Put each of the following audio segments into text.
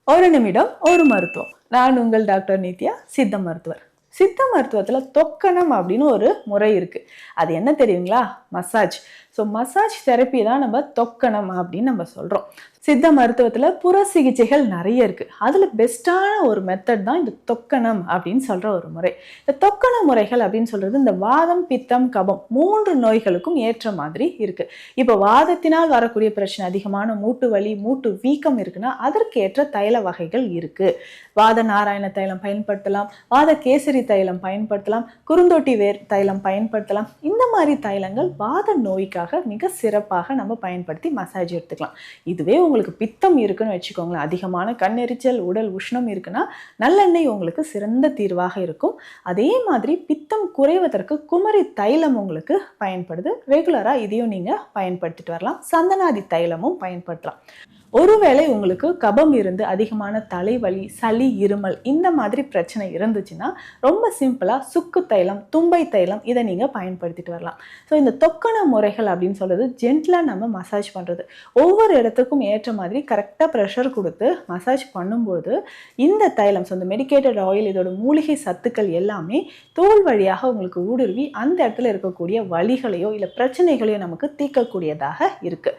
ஒரு நிமிடம் ஒரு மருத்துவம். நான் உங்கள் டாக்டர் நித்யா, சித்த மருத்துவர். சித்த மருத்துவத்துல தொக்கணம் அப்படின்னு ஒரு முறை இருக்கு. அது என்ன தெரியுங்களா? மசாஜ். மசாஜ் தெரப்பி தான் நம்ம தொக்கணம் அப்படின்னு நம்ம சொல்றோம். சித்த மருத்துவத்துல புற சிகிச்சைகள் நிறைய இருக்கு. அதுல பெஸ்டான ஒரு மெத்தட் தான் இந்த தொக்கணம் அப்படின்னு சொல்ற ஒரு முறை. இந்த தொக்கண முறைகள் அப்படின்னு சொல்றது இந்த வாதம், பித்தம், கபம் 3 நோய்களுக்கும் ஏற்ற மாதிரி இருக்கு. இப்போ வாதத்தினால் வரக்கூடிய பிரச்சனை, அதிகமான மூட்டு வலி, மூட்டு வீக்கம் இருக்குன்னா அதற்கு ஏற்ற தைல வகைகள் இருக்கு. வாத நாராயண தைலம் பயன்படுத்தலாம், வாத கேசரி தைலம் பயன்படுத்தலாம், குறுந்தொட்டி வேர் தைலம் பயன்படுத்தலாம். இந்த மாதிரி தைலங்கள் வாத நோய்க்காக மிக சிறப்பாக நம்ம பயன்படுத்தி மசாஜ் எடுத்துக்கலாம். இதுவே உங்களுக்கு பித்தம் இருக்குன்னு வச்சுக்கோங்களேன், அதிகமான கண்ணெரிச்சல், உடல் உஷ்ணம் இருக்குன்னா நல்லெண்ணெய் உங்களுக்கு சிறந்த தீர்வாக இருக்கும். அதே மாதிரி பித்தம் குறைவதற்கு குமரி தைலம் உங்களுக்கு பயன்படுது. ரெகுலரா இதையும் நீங்க பயன்படுத்திட்டு வரலாம். சந்தனாதி தைலமும் பயன்படுத்தலாம். ஒருவேளை உங்களுக்கு கபம் இருந்து அதிகமான தலைவலி, சளி, இருமல் இந்த மாதிரி பிரச்சனை இருந்துச்சுன்னா ரொம்ப சிம்பிளா சுக்கு தைலம், தும்பை தைலம் இதை நீங்க பயன்படுத்திட்டு வரலாம். இந்த தொக்கண முறைகள் அப்படின்னு சொல்றது ஜென்ட்லா நம்ம மசாஜ் பண்றது. ஒவ்வொரு இடத்துக்கும் ஏற்ற மாதிரி கரெக்டா ப்ரெஷர் கொடுத்து மசாஜ் பண்ணும்போது இந்த தைலம், இந்த மெடிக்கேட்டட் ஆயில், இதோட மூலிகை சத்துக்கள் எல்லாமே தோல் வழியாக உங்களுக்கு ஊடுருவி அந்த இடத்துல இருக்கக்கூடிய வலிகளையோ இல்லை பிரச்சனைகளையோ நமக்கு தீர்க்கக்கூடியதாக இருக்கு.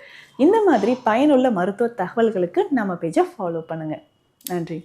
இந்த மாதிரி பயனுள்ள மருத்துவ தகவல்களுக்கு நம்ம பேஜை ஃபாலோ பண்ணுங்க. நன்றி.